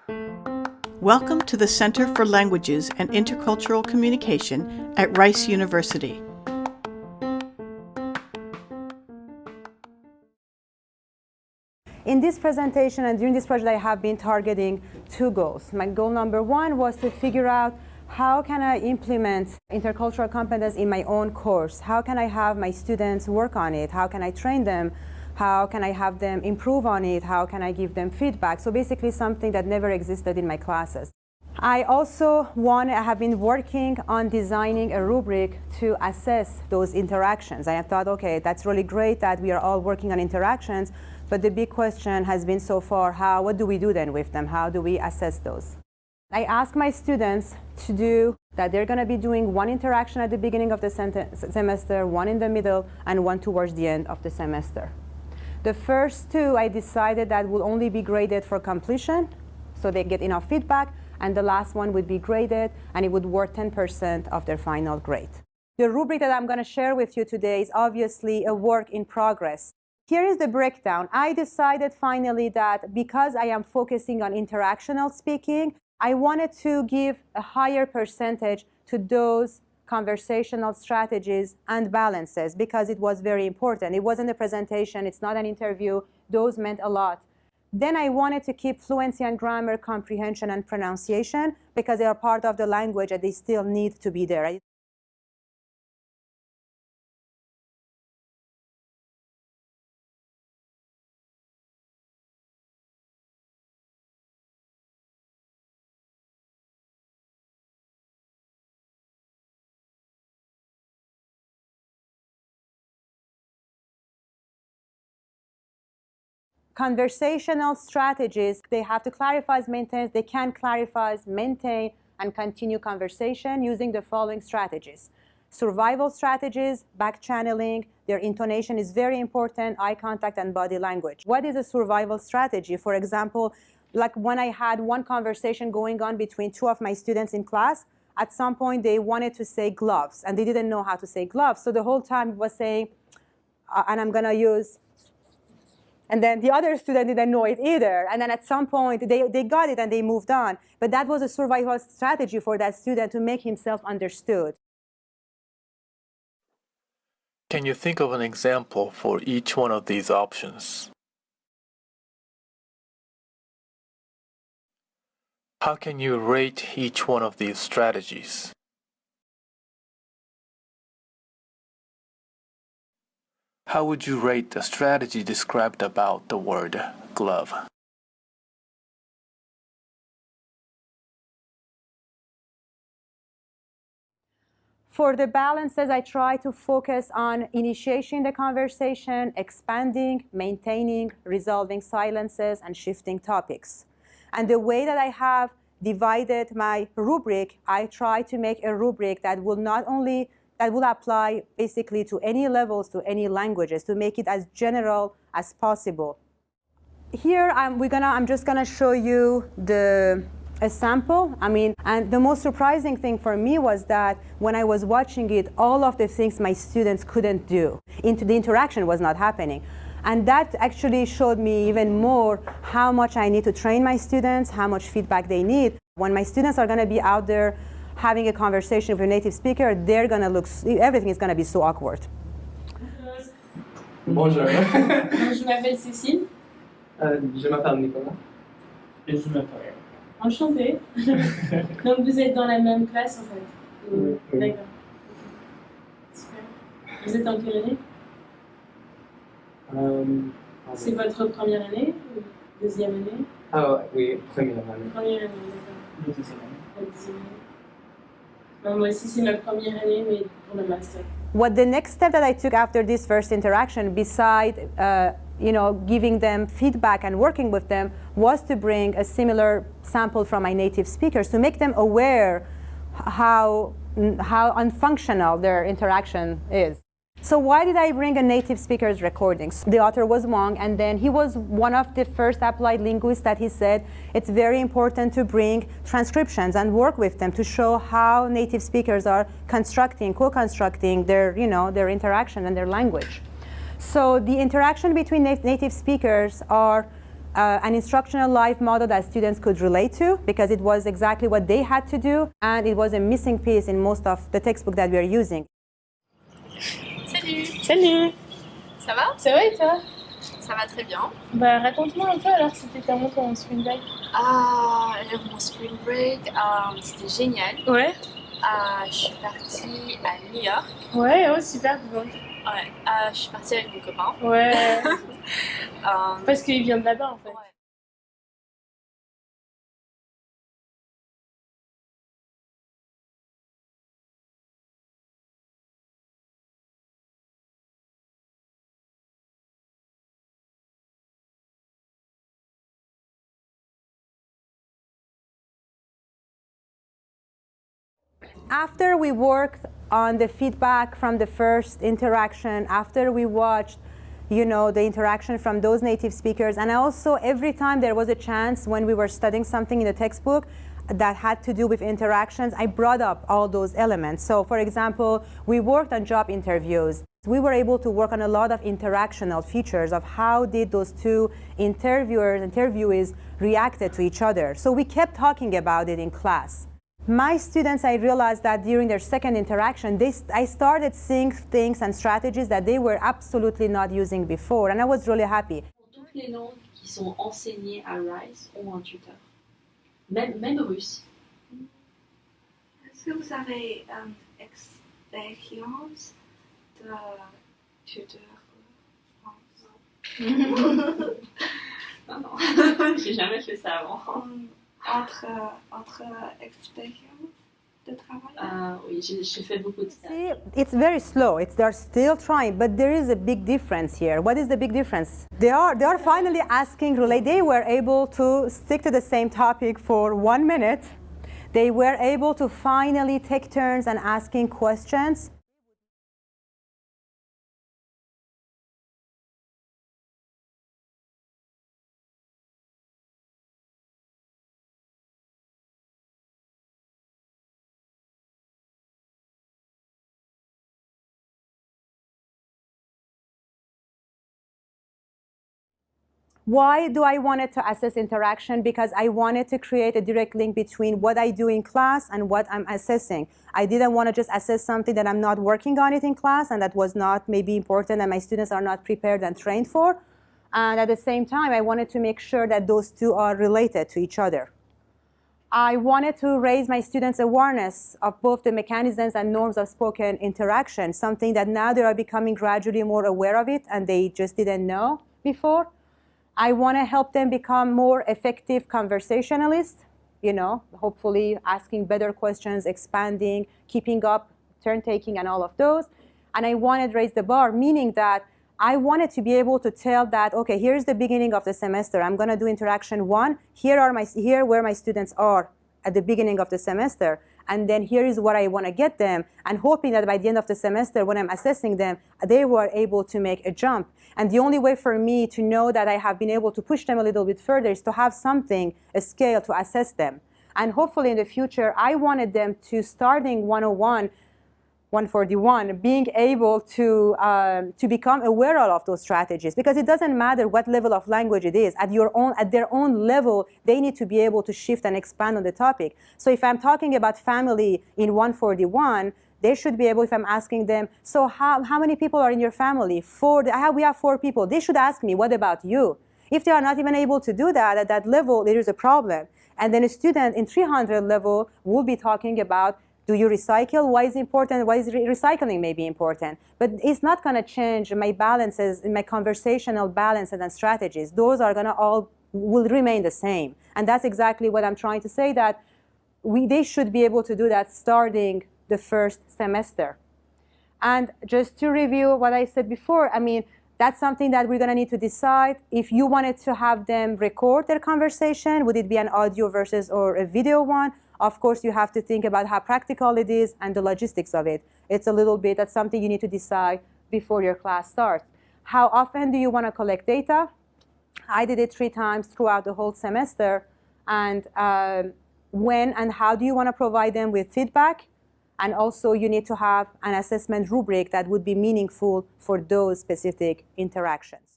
Welcome to the Center for Languages and Intercultural Communication at Rice University. In this presentation and during this project, I have been targeting two goals. My goal number one was to figure out how can I implement intercultural competence in my own course? How can I have my students work on it? How can I train them? How can I have them improve on it? How can I give them feedback? So basically something that never existed in my classes. I have been working on designing a rubric to assess those interactions. I thought, okay, that's really great that we are all working on interactions, but the big question has been so far, what do we do then with them? How do we assess those? I asked my students to do that they're going to be doing one interaction at the beginning of the semester, one in the middle, and one towards the end of the semester. The first two, I decided that will only be graded for completion, so they get enough feedback, and the last one would be graded, and it would worth 10% of their final grade. The rubric that I'm going to share with you today is obviously a work in progress. Here is the breakdown. I decided finally that because I am focusing on interactional speaking, I wanted to give a higher percentage to those conversational strategies and balances because it was very important. It wasn't a presentation, it's not an interview. Those meant a lot. Then I wanted to keep fluency and grammar, comprehension and pronunciation because they are part of the language and they still need to be there. Conversational strategies, they have to clarify, maintain, they can clarify, maintain, and continue conversation using the following strategies. Survival strategies, back channeling, their intonation is very important, eye contact and body language. What is a survival strategy? For example, like when I had one conversation going on between two of my students in class, at some point they wanted to say gloves, and they didn't know how to say gloves. So the whole time it was saying, and I'm going to use, and then the other student didn't know it either. And then at some point, they got it and they moved on. But that was a survival strategy for that student to make himself understood. Can you think of an example for each one of these options? How can you rate each one of these strategies? How would you rate the strategy described about the word glove? For the balances, I try to focus on initiating the conversation, expanding, maintaining, resolving silences, and shifting topics. And the way that I have divided my rubric, I try to make a rubric that will apply basically to any levels, to any languages, to make it as general as possible. Here, I'm just gonna show you a sample. And the most surprising thing for me was that when I was watching it, all of the things my students couldn't do, the interaction was not happening. And that actually showed me even more how much I need to train my students, how much feedback they need. When my students are gonna be out there having a conversation with a native speaker, everything is going to be so awkward. Bonjour. Je m'appelle Cécile. Je m'appelle Nicolas. Et je m'appelle. Enchantée. Donc vous êtes dans la même classe en fait. Oui. D'accord. Super. Vous êtes en quelle année? C'est votre première année ou deuxième année? Ah oui, première année. Première année, d'accord. Deuxième année. Moi aussi, c'est ma première année, mais pour le master. What the next step that I took after this first interaction, beside giving them feedback and working with them, was to bring a similar sample from my native speakers to make them aware how unfunctional their interaction is. So why did I bring a native speaker's recordings? The author was Wong, and then he was one of the first applied linguists that he said it's very important to bring transcriptions and work with them to show how native speakers are co-constructing their interaction and their language. So the interaction between native speakers are an instructional life model that students could relate to because it was exactly what they had to do, and it was a missing piece in most of the textbook that we are using. Salut. Salut. Ça va? Ça va et toi? Ça va très bien. Bah raconte-moi un peu alors, c'était comment ton spring break? Alors mon spring break, c'était génial. Ouais. Je suis partie à New York. Ouais, oh super, dis donc. Ouais. Je suis partie avec mon copain. Ouais. Euh, Parce qu'il vient de là-bas en fait. ouais. After we worked on the feedback from the first interaction, after we watched, you know, the interaction from those native speakers, and also every time there was a chance when we were studying something in the textbook that had to do with interactions, I brought up all those elements. So for example, we worked on job interviews. We were able to work on a lot of interactional features of how did those two interviewees reacted to each other. So we kept talking about it in class. My students, I realized that during their second interaction, I started seeing things and strategies that they were absolutely not using before, and I was really happy. Toutes les langues qui sont enseignées à Rice ont un tuteur, même russe. Est-ce que vous avez expérience de tuteur Non, non, j'ai jamais fait ça avant. Autre expérience de travail? Oui, j'ai fait beaucoup de ça. See, it's very slow. They're still trying, but there is a big difference here. What is the big difference? They are finally asking, they were able to stick to the same topic for 1 minute. They were able to finally take turns and asking questions. Why do I wanted to assess interaction? Because I wanted to create a direct link between what I do in class and what I'm assessing. I didn't want to just assess something that I'm not working on it in class and that was not maybe important and my students are not prepared and trained for. And at the same time, I wanted to make sure that those two are related to each other. I wanted to raise my students' awareness of both the mechanisms and norms of spoken interaction, something that now they are becoming gradually more aware of it and they just didn't know before. I want to help them become more effective conversationalists, you know, hopefully asking better questions, expanding, keeping up, turn-taking, and all of those. And I wanted to raise the bar, meaning that I wanted to be able to tell that, okay, here's the beginning of the semester. I'm going to do interaction 1. Here where my students are at the beginning of the semester. And then here is what I want to get them, and hoping that by the end of the semester, when I'm assessing them, they were able to make a jump. And the only way for me to know that I have been able to push them a little bit further is to have something, a scale to assess them. And hopefully in the future, I wanted them to, starting 101, 141, being able to become aware of those strategies, because it doesn't matter what level of language it is. At their own level, they need to be able to shift and expand on the topic. So if I'm talking about family in 141, they should be able, if I'm asking them, so how many people are in your family? We have 4 people. They should ask me, what about you? If they are not even able to do that at that level, there is a problem. And then a student in 300 level will be talking about, do you recycle? Why is it important? Why is recycling maybe important? But it's not going to change my balances, my conversational balances and strategies. Those are going to will remain the same. And that's exactly what I'm trying to say, that they should be able to do that starting the first semester. And just to review what I said before, I mean, that's something that we're going to need to decide. If you wanted to have them record their conversation, would it be an audio versus or a video one? Of course, you have to think about how practical it is and the logistics of it. It's a little bit, that's something you need to decide before your class starts. How often do you want to collect data? I did it 3 times throughout the whole semester. And when and how do you want to provide them with feedback? And also, you need to have an assessment rubric that would be meaningful for those specific interactions.